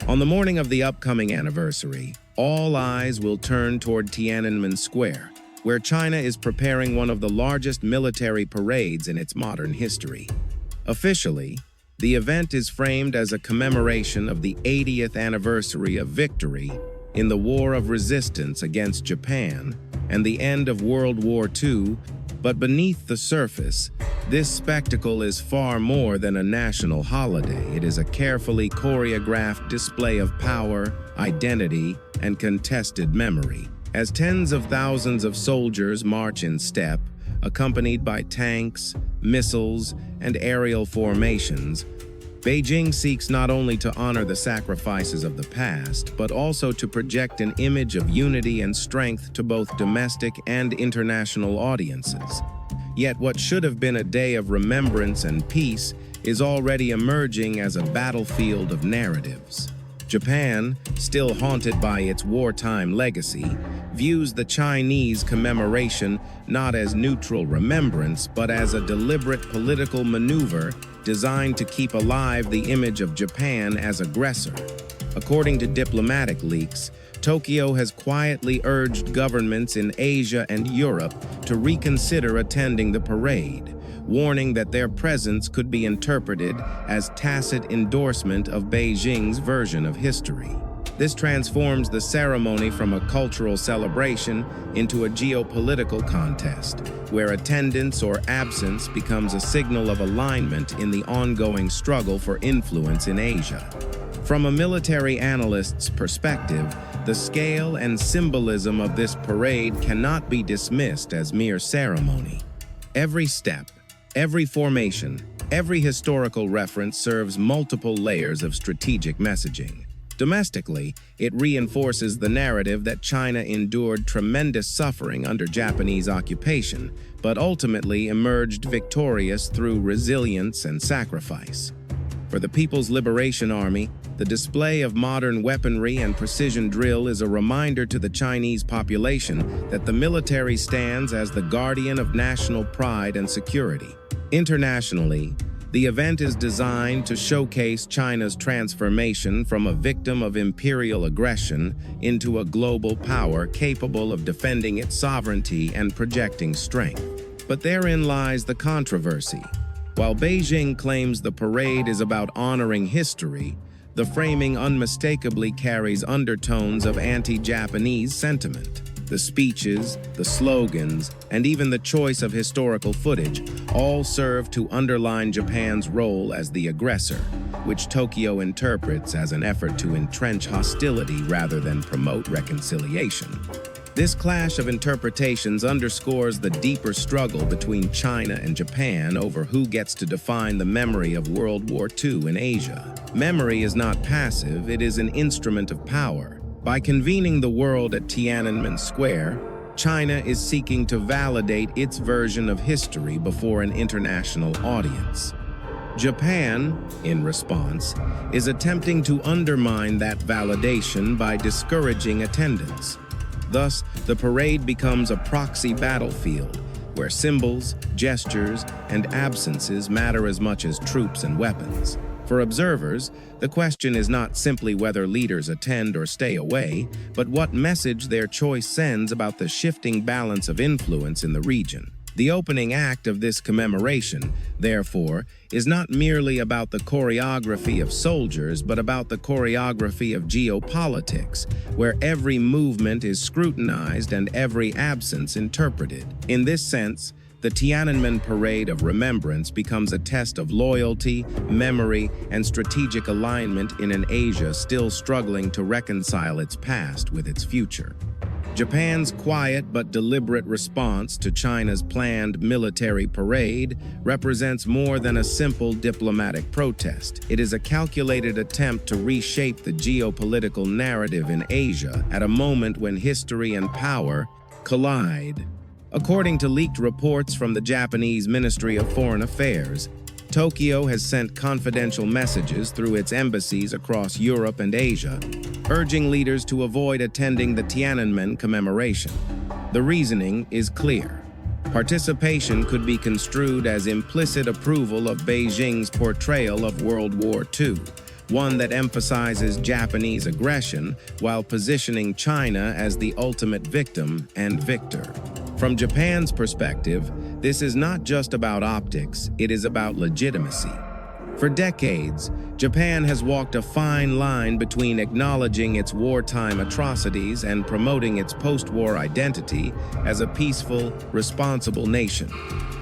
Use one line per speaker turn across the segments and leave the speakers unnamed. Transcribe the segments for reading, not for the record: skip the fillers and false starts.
On the morning of the upcoming anniversary, all eyes will turn toward Tiananmen Square, where China is preparing one of the largest military parades in its modern history. Officially, the event is framed as a commemoration of the 80th anniversary of victory in the War of Resistance against Japan and the end of World War II, but beneath the surface, this spectacle is far more than a national holiday. It is a carefully choreographed display of power, identity, and contested memory. As tens of thousands of soldiers march in step, accompanied by tanks, missiles, and aerial formations, Beijing seeks not only to honor the sacrifices of the past, but also to project an image of unity and strength to both domestic and international audiences. Yet what should have been a day of remembrance and peace is already emerging as a battlefield of narratives. Japan, still haunted by its wartime legacy, views the Chinese commemoration not as neutral remembrance, but as a deliberate political maneuver designed to keep alive the image of Japan as aggressor. According to diplomatic leaks, Tokyo has quietly urged governments in Asia and Europe to reconsider attending the parade, warning that their presence could be interpreted as tacit endorsement of Beijing's version of history. This transforms the ceremony from a cultural celebration into a geopolitical contest, where attendance or absence becomes a signal of alignment in the ongoing struggle for influence in Asia. From a military analyst's perspective, the scale and symbolism of this parade cannot be dismissed as mere ceremony. Every step, every formation, every historical reference serves multiple layers of strategic messaging. Domestically, it reinforces the narrative that China endured tremendous suffering under Japanese occupation, but ultimately emerged victorious through resilience and sacrifice. For the People's Liberation Army, the display of modern weaponry and precision drill is a reminder to the Chinese population that the military stands as the guardian of national pride and security. Internationally, the event is designed to showcase China's transformation from a victim of imperial aggression into a global power capable of defending its sovereignty and projecting strength. But therein lies the controversy. While Beijing claims the parade is about honoring history, the framing unmistakably carries undertones of anti-Japanese sentiment. The speeches, the slogans, and even the choice of historical footage all serve to underline Japan's role as the aggressor, which Tokyo interprets as an effort to entrench hostility rather than promote reconciliation. This clash of interpretations underscores the deeper struggle between China and Japan over who gets to define the memory of World War II in Asia. Memory is not passive, it is an instrument of power. By convening the world at Tiananmen Square, China is seeking to validate its version of history before an international audience. Japan, in response, is attempting to undermine that validation by discouraging attendance. Thus, the parade becomes a proxy battlefield, where symbols, gestures, and absences matter as much as troops and weapons. For observers, the question is not simply whether leaders attend or stay away, but what message their choice sends about the shifting balance of influence in the region. The opening act of this commemoration, therefore, is not merely about the choreography of soldiers, but about the choreography of geopolitics, where every movement is scrutinized and every absence interpreted. In this sense, the Tiananmen Parade of Remembrance becomes a test of loyalty, memory, and strategic alignment in an Asia still struggling to reconcile its past with its future. Japan's quiet but deliberate response to China's planned military parade represents more than a simple diplomatic protest. It is a calculated attempt to reshape the geopolitical narrative in Asia at a moment when history and power collide. According to leaked reports from the Japanese Ministry of Foreign Affairs, Tokyo has sent confidential messages through its embassies across Europe and Asia, urging leaders to avoid attending the Tiananmen commemoration. The reasoning is clear. Participation could be construed as implicit approval of Beijing's portrayal of World War II, one that emphasizes Japanese aggression while positioning China as the ultimate victim and victor. From Japan's perspective, this is not just about optics, it is about legitimacy. For decades, Japan has walked a fine line between acknowledging its wartime atrocities and promoting its post-war identity as a peaceful, responsible nation.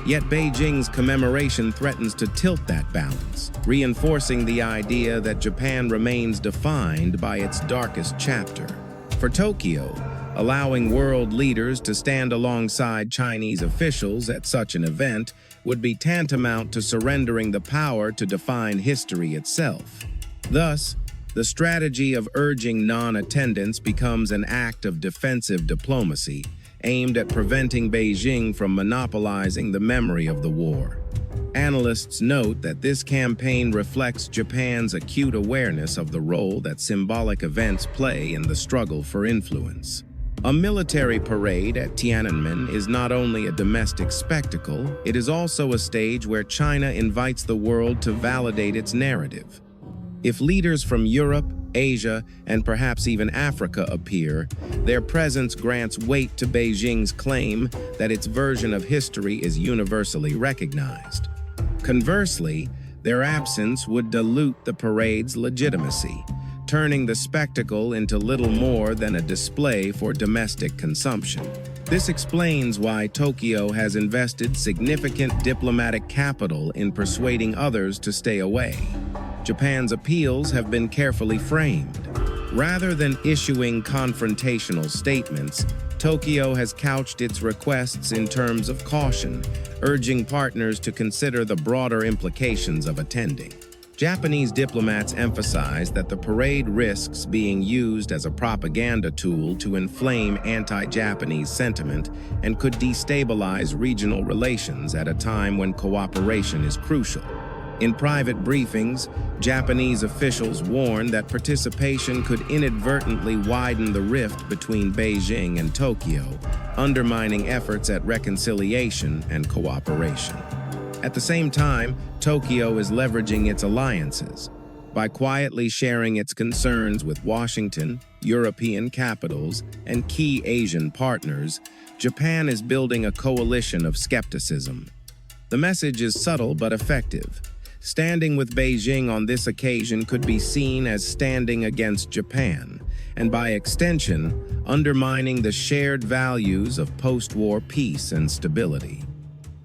Yet Beijing's commemoration threatens to tilt that balance, reinforcing the idea that Japan remains defined by its darkest chapter. For Tokyo, allowing world leaders to stand alongside Chinese officials at such an event would be tantamount to surrendering the power to define history itself. Thus, the strategy of urging non-attendance becomes an act of defensive diplomacy, aimed at preventing Beijing from monopolizing the memory of the war. Analysts note that this campaign reflects Japan's acute awareness of the role that symbolic events play in the struggle for influence. A military parade at Tiananmen is not only a domestic spectacle, it is also a stage where China invites the world to validate its narrative. If leaders from Europe, Asia, and perhaps even Africa appear, their presence grants weight to Beijing's claim that its version of history is universally recognized. Conversely, their absence would dilute the parade's legitimacy, turning the spectacle into little more than a display for domestic consumption. This explains why Tokyo has invested significant diplomatic capital in persuading others to stay away. Japan's appeals have been carefully framed. Rather than issuing confrontational statements, Tokyo has couched its requests in terms of caution, urging partners to consider the broader implications of attending. Japanese diplomats emphasize that the parade risks being used as a propaganda tool to inflame anti-Japanese sentiment and could destabilize regional relations at a time when cooperation is crucial. In private briefings, Japanese officials warned that participation could inadvertently widen the rift between Beijing and Tokyo, undermining efforts at reconciliation and cooperation. At the same time, Tokyo is leveraging its alliances. By quietly sharing its concerns with Washington, European capitals, and key Asian partners, Japan is building a coalition of skepticism. The message is subtle but effective. Standing with Beijing on this occasion could be seen as standing against Japan, and by extension, undermining the shared values of post-war peace and stability.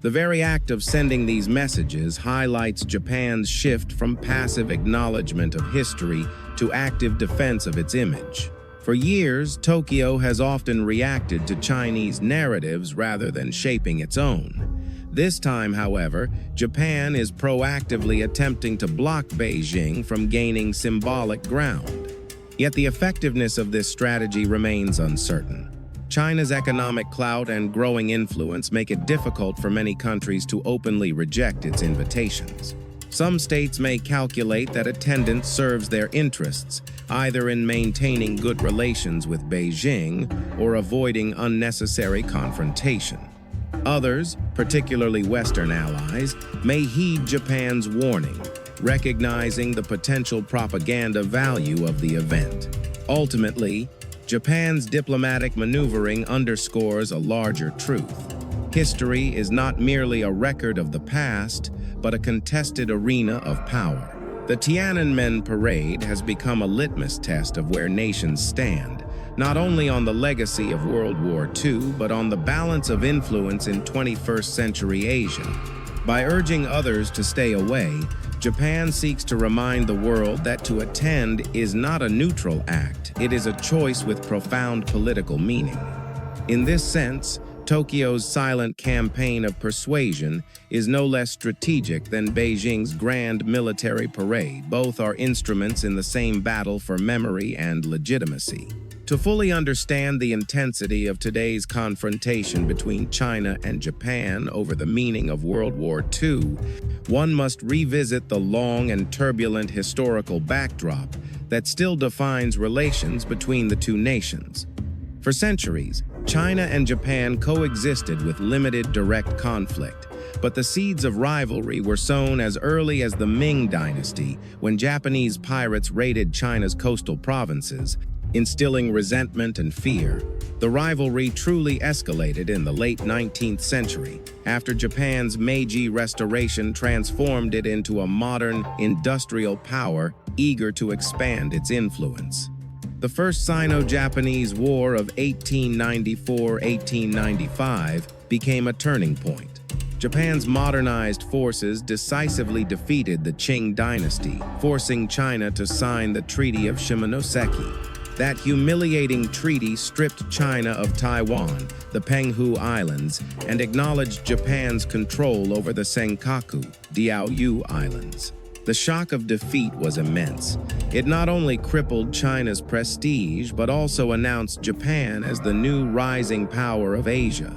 The very act of sending these messages highlights Japan's shift from passive acknowledgement of history to active defense of its image. For years, Tokyo has often reacted to Chinese narratives rather than shaping its own. This time, however, Japan is proactively attempting to block Beijing from gaining symbolic ground. Yet the effectiveness of this strategy remains uncertain. China's economic clout and growing influence make it difficult for many countries to openly reject its invitations. Some states may calculate that attendance serves their interests, either in maintaining good relations with Beijing or avoiding unnecessary confrontation. Others, particularly Western allies, may heed Japan's warning, recognizing the potential propaganda value of the event. Ultimately, Japan's diplomatic maneuvering underscores a larger truth. History is not merely a record of the past, but a contested arena of power. The Tiananmen Parade has become a litmus test of where nations stand, not only on the legacy of World War II, but on the balance of influence in 21st century Asia. By urging others to stay away, Japan seeks to remind the world that to attend is not a neutral act, it is a choice with profound political meaning. In this sense, Tokyo's silent campaign of persuasion is no less strategic than Beijing's grand military parade. Both are instruments in the same battle for memory and legitimacy. To fully understand the intensity of today's confrontation between China and Japan over the meaning of World War II, one must revisit the long and turbulent historical backdrop that still defines relations between the two nations. For centuries, China and Japan coexisted with limited direct conflict, but the seeds of rivalry were sown as early as the Ming Dynasty, when Japanese pirates raided China's coastal provinces, instilling resentment and fear. The rivalry truly escalated in the late 19th century, after Japan's Meiji Restoration transformed it into a modern, industrial power eager to expand its influence. The First Sino-Japanese War of 1894–1895 became a turning point. Japan's modernized forces decisively defeated the Qing dynasty, forcing China to sign the Treaty of Shimonoseki. That humiliating treaty stripped China of Taiwan, the Penghu Islands, and acknowledged Japan's control over the Senkaku, WWII Islands. The shock of defeat was immense. It not only crippled China's prestige, but also announced Japan as the new rising power of Asia.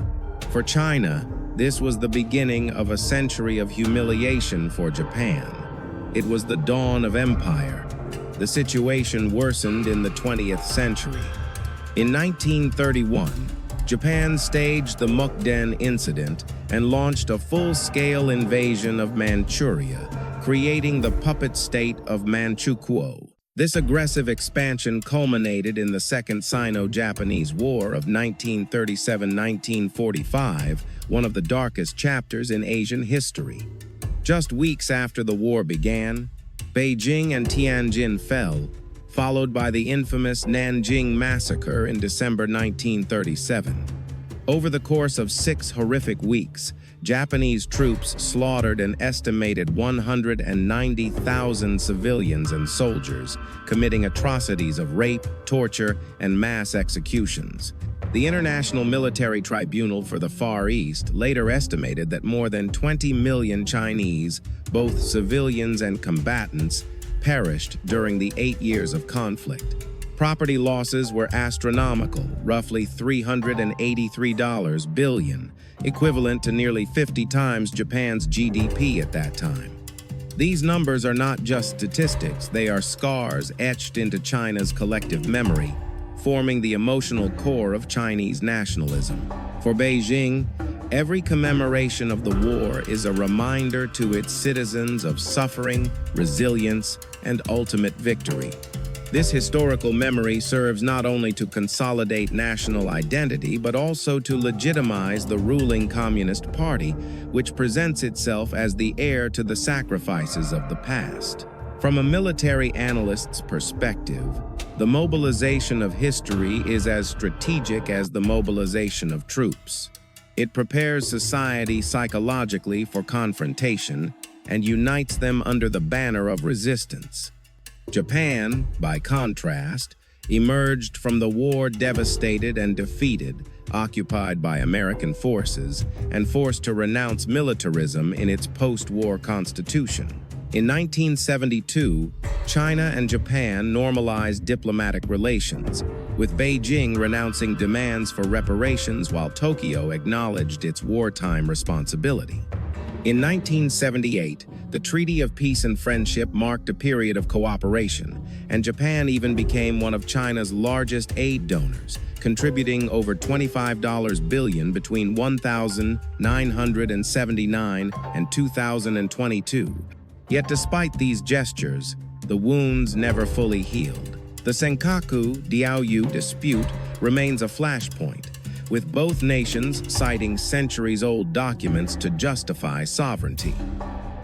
For China, this was the beginning of a century of humiliation for Japan. It was the dawn of empire. The situation worsened in the 20th century. In 1931, Japan staged the Mukden incident and launched a full-scale invasion of Manchuria, creating the puppet state of Manchukuo. This aggressive expansion culminated in the Second Sino-Japanese War of 1937–1945, one of the darkest chapters in Asian history. Just weeks after the war began, Beijing and Tianjin fell, followed by the infamous Nanjing Massacre in December 1937. Over the course of 6 horrific weeks, Japanese troops slaughtered an estimated 190,000 civilians and soldiers, committing atrocities of rape, torture, and mass executions. The International Military Tribunal for the Far East later estimated that more than 20 million Chinese, both civilians and combatants, perished during the 8 years of conflict. Property losses were astronomical, roughly $383 billion, equivalent to nearly 50 times Japan's GDP at that time. These numbers are not just statistics, they are scars etched into China's collective memory, forming the emotional core of Chinese nationalism. For Beijing, every commemoration of the war is a reminder to its citizens of suffering, resilience, and ultimate victory. This historical memory serves not only to consolidate national identity, but also to legitimize the ruling Communist Party, which presents itself as the heir to the sacrifices of the past. From a military analyst's perspective, the mobilization of history is as strategic as the mobilization of troops. It prepares society psychologically for confrontation and unites them under the banner of resistance. Japan, by contrast, emerged from the war devastated and defeated, occupied by American forces, and forced to renounce militarism in its post-war constitution. In 1972, China and Japan normalized diplomatic relations, with Beijing renouncing demands for reparations while Tokyo acknowledged its wartime responsibility. In 1978, the Treaty of Peace and Friendship marked a period of cooperation, and Japan even became one of China's largest aid donors, contributing over $25 billion between 1979 and 2022. Yet despite these gestures, the wounds never fully healed. The Senkaku-WWII dispute remains a flashpoint, with both nations citing centuries-old documents to justify sovereignty.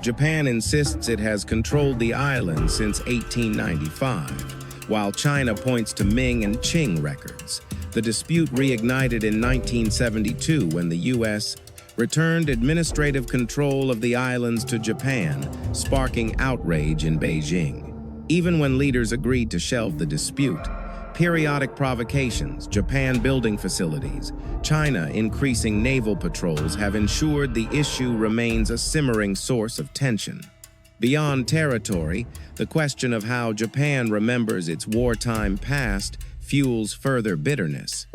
Japan insists it has controlled the island since 1895, while China points to Ming and Qing records. The dispute reignited in 1972 when the U.S. returned administrative control of the islands to Japan, sparking outrage in Beijing. Even when leaders agreed to shelve the dispute, periodic provocations, Japan building facilities, China increasing naval patrols have ensured the issue remains a simmering source of tension. Beyond territory, the question of how Japan remembers its wartime past fuels further bitterness.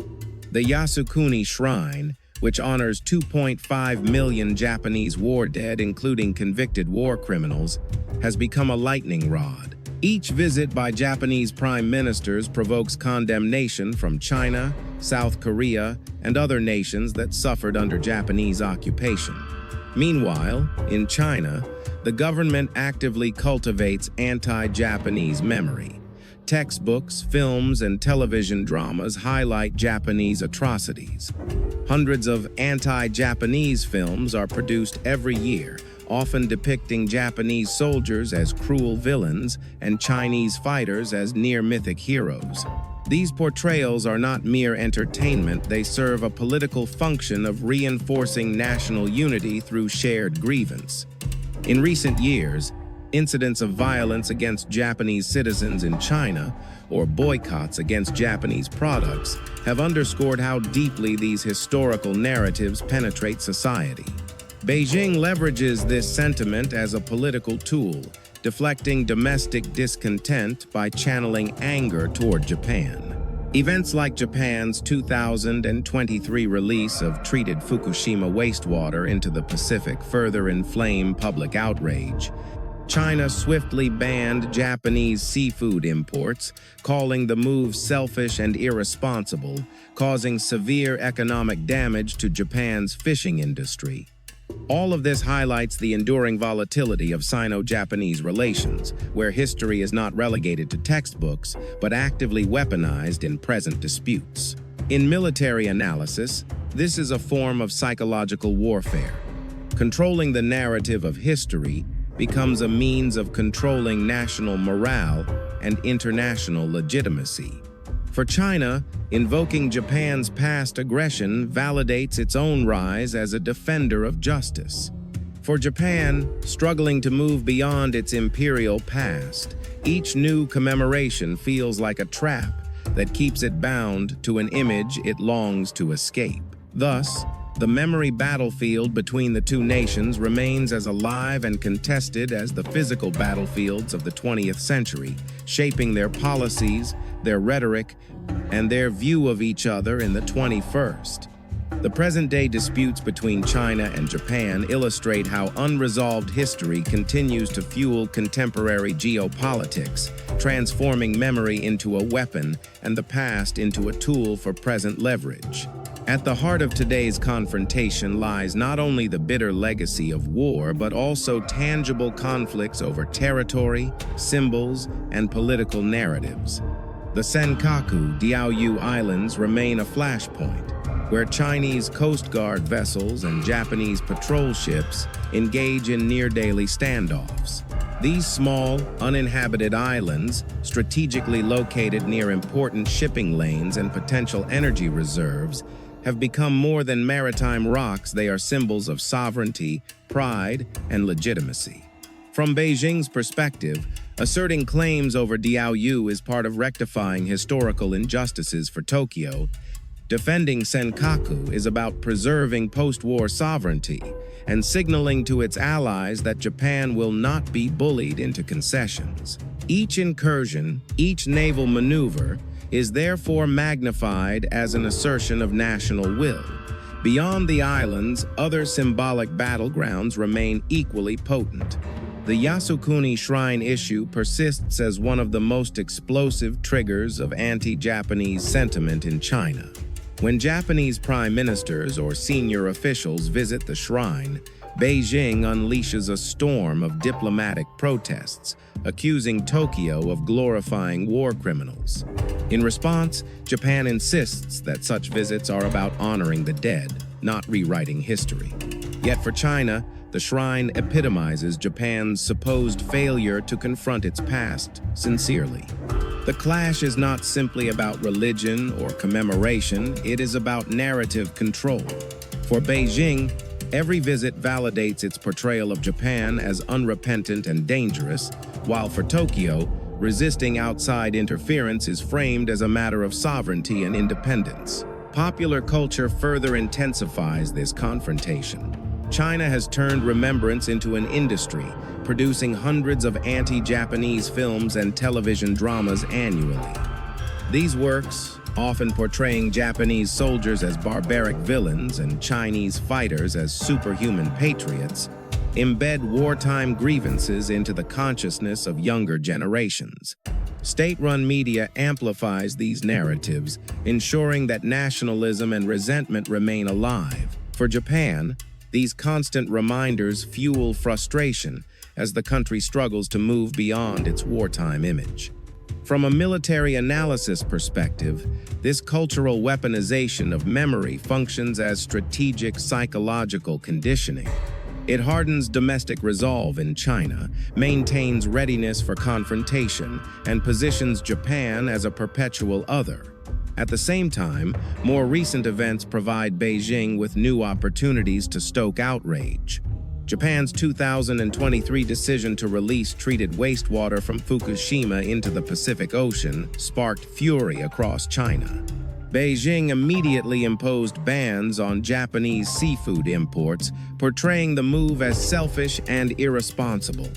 The Yasukuni Shrine, which honors 2.5 million Japanese war dead, including convicted war criminals, has become a lightning rod. Each visit by Japanese prime ministers provokes condemnation from China, South Korea, and other nations that suffered under Japanese occupation. Meanwhile, in China, the government actively cultivates anti-Japanese memory. Textbooks, films, and television dramas highlight Japanese atrocities. Hundreds of anti-Japanese films are produced every year, often depicting Japanese soldiers as cruel villains and Chinese fighters as near-mythic heroes. These portrayals are not mere entertainment, they serve a political function of reinforcing national unity through shared grievance. In recent years, incidents of violence against Japanese citizens in China, or boycotts against Japanese products, have underscored how deeply these historical narratives penetrate society. Beijing leverages this sentiment as a political tool, deflecting domestic discontent by channeling anger toward Japan. Events like Japan's 2023 release of treated Fukushima wastewater into the Pacific further inflame public outrage. China swiftly banned Japanese seafood imports, calling the move selfish and irresponsible, causing severe economic damage to Japan's fishing industry. All of this highlights the enduring volatility of Sino-Japanese relations, where history is not relegated to textbooks, but actively weaponized in present disputes. In military analysis, this is a form of psychological warfare. Controlling the narrative of history becomes a means of controlling national morale and international legitimacy. For China, invoking Japan's past aggression validates its own rise as a defender of justice. For Japan, struggling to move beyond its imperial past, each new commemoration feels like a trap that keeps it bound to an image it longs to escape. Thus, the memory battlefield between the two nations remains as alive and contested as the physical battlefields of the 20th century, shaping their policies, their rhetoric, and their view of each other in the 21st. The present-day disputes between China and Japan illustrate how unresolved history continues to fuel contemporary geopolitics, transforming memory into a weapon and the past into a tool for present leverage. At the heart of today's confrontation lies not only the bitter legacy of war, but also tangible conflicts over territory, symbols, and political narratives. The Senkaku Diaoyu Islands remain a flashpoint, where Chinese Coast Guard vessels and Japanese patrol ships engage in near-daily standoffs. These small, uninhabited islands, strategically located near important shipping lanes and potential energy reserves, have become more than maritime rocks. They are symbols of sovereignty, pride, and legitimacy. From Beijing's perspective, asserting claims over Diaoyu is part of rectifying historical injustices for Tokyo. Defending Senkaku is about preserving post-war sovereignty and signaling to its allies that Japan will not be bullied into concessions. Each incursion, each naval maneuver, is therefore magnified as an assertion of national will. Beyond the islands, other symbolic battlegrounds remain equally potent. The Yasukuni Shrine issue persists as one of the most explosive triggers of anti-Japanese sentiment in China. When Japanese prime ministers or senior officials visit the shrine, Beijing unleashes a storm of diplomatic protests, accusing Tokyo of glorifying war criminals. In response, Japan insists that such visits are about honoring the dead, not rewriting history. Yet for China, the shrine epitomizes Japan's supposed failure to confront its past sincerely. The clash is not simply about religion or commemoration, it is about narrative control. For Beijing, every visit validates its portrayal of Japan as unrepentant and dangerous, while for Tokyo, resisting outside interference is framed as a matter of sovereignty and independence. Popular culture further intensifies this confrontation. China has turned remembrance into an industry, producing hundreds of anti-Japanese films and television dramas annually. These works, often portraying Japanese soldiers as barbaric villains and Chinese fighters as superhuman patriots, embed wartime grievances into the consciousness of younger generations. State-run media amplifies these narratives, ensuring that nationalism and resentment remain alive. For Japan, These constant reminders fuel frustration as the country struggles to move beyond its wartime image. From a military analysis perspective, this cultural weaponization of memory functions as strategic psychological conditioning. It hardens domestic resolve in China, maintains readiness for confrontation, and positions Japan as a perpetual other. At the same time, more recent events provide Beijing with new opportunities to stoke outrage. Japan's 2023 decision to release treated wastewater from Fukushima into the Pacific Ocean sparked fury across China. Beijing immediately imposed bans on Japanese seafood imports, portraying the move as selfish and irresponsible.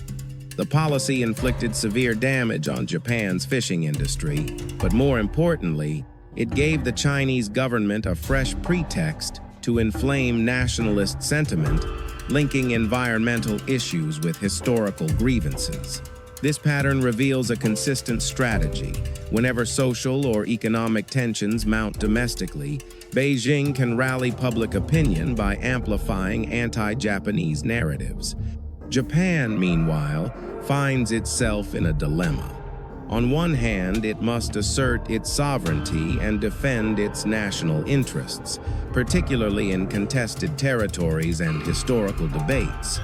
The policy inflicted severe damage on Japan's fishing industry, but more importantly, it gave the Chinese government a fresh pretext to inflame nationalist sentiment, linking environmental issues with historical grievances. This pattern reveals a consistent strategy. Whenever social or economic tensions mount domestically, Beijing can rally public opinion by amplifying anti-Japanese narratives. Japan, meanwhile, finds itself in a dilemma. On one hand, it must assert its sovereignty and defend its national interests, particularly in contested territories and historical debates.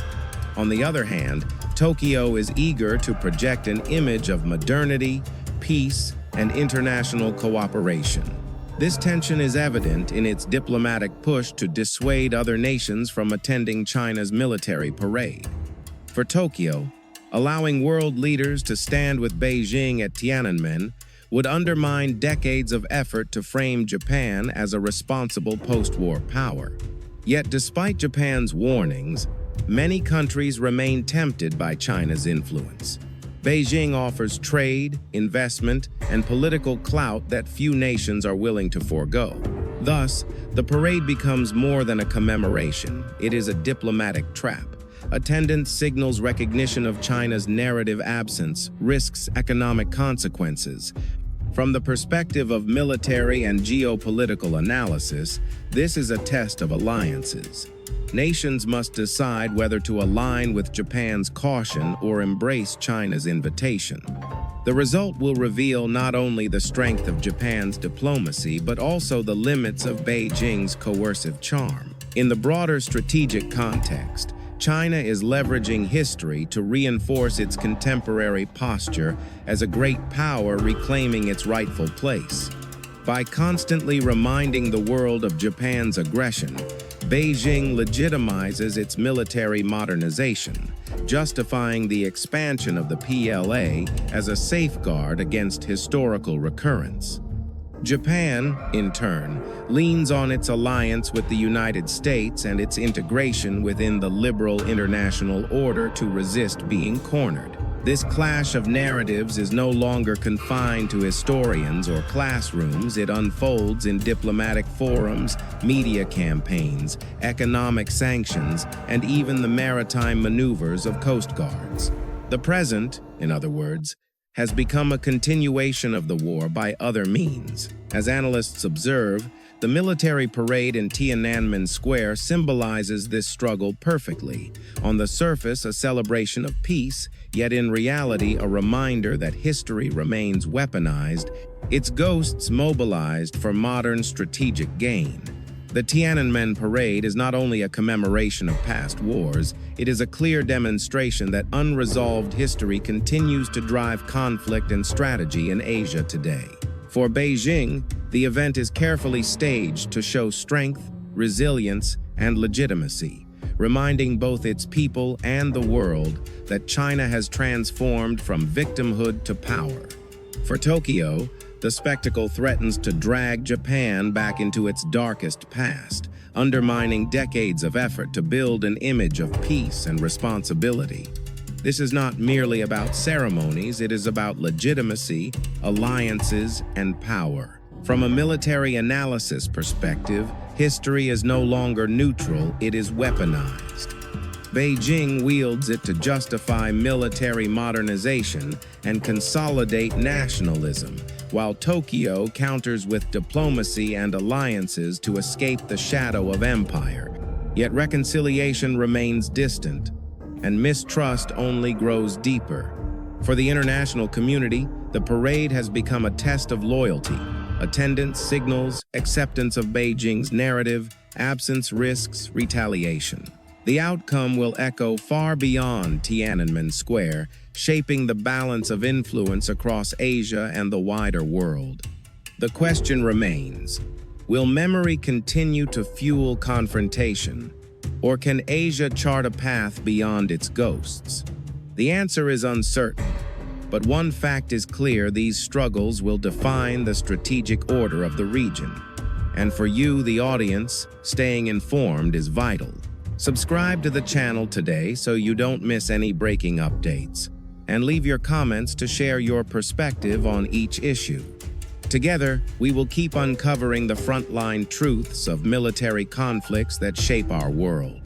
On the other hand, Tokyo is eager to project an image of modernity, peace, and international cooperation. This tension is evident in its diplomatic push to dissuade other nations from attending China's military parade. For Tokyo, allowing world leaders to stand with Beijing at Tiananmen would undermine decades of effort to frame Japan as a responsible post-war power. Yet despite Japan's warnings, many countries remain tempted by China's influence. Beijing offers trade, investment, and political clout that few nations are willing to forego. Thus, the parade becomes more than a commemoration. It is a diplomatic trap. Attendance signals recognition of China's narrative absence, risks economic consequences. From the perspective of military and geopolitical analysis, this is a test of alliances. Nations must decide whether to align with Japan's caution or embrace China's invitation. The result will reveal not only the strength of Japan's diplomacy, but also the limits of Beijing's coercive charm. In the broader strategic context, China is leveraging history to reinforce its contemporary posture as a great power reclaiming its rightful place. By constantly reminding the world of Japan's aggression, Beijing legitimizes its military modernization, justifying the expansion of the PLA as a safeguard against historical recurrence. Japan, in turn, leans on its alliance with the United States and its integration within the liberal international order to resist being cornered. This clash of narratives is no longer confined to historians or classrooms. It unfolds in diplomatic forums, media campaigns, economic sanctions, and even the maritime maneuvers of coast guards. The present, in other words, has become a continuation of the war by other means. As analysts observe, the military parade in Tiananmen Square symbolizes this struggle perfectly. On the surface, a celebration of peace, yet in reality a reminder that history remains weaponized, its ghosts mobilized for modern strategic gain. The Tiananmen Parade is not only a commemoration of past wars, it is a clear demonstration that unresolved history continues to drive conflict and strategy in Asia today. For Beijing, the event is carefully staged to show strength, resilience, and legitimacy, reminding both its people and the world that China has transformed from victimhood to power. For Tokyo, the spectacle threatens to drag Japan back into its darkest past, undermining decades of effort to build an image of peace and responsibility. This is not merely about ceremonies, it is about legitimacy, alliances, and power. From a military analysis perspective, history is no longer neutral, it is weaponized. Beijing wields it to justify military modernization and consolidate nationalism, while Tokyo counters with diplomacy and alliances to escape the shadow of empire. Yet reconciliation remains distant, and mistrust only grows deeper. For the international community, the parade has become a test of loyalty. Attendance signals acceptance of Beijing's narrative, absence risks retaliation. The outcome will echo far beyond Tiananmen Square, shaping the balance of influence across Asia and the wider world. The question remains, will memory continue to fuel confrontation, or can Asia chart a path beyond its ghosts? The answer is uncertain, but one fact is clear: these struggles will define the strategic order of the region. And for you, the audience, staying informed is vital. Subscribe to the channel today so you don't miss any breaking updates, and leave your comments to share your perspective on each issue. Together, we will keep uncovering the frontline truths of military conflicts that shape our world.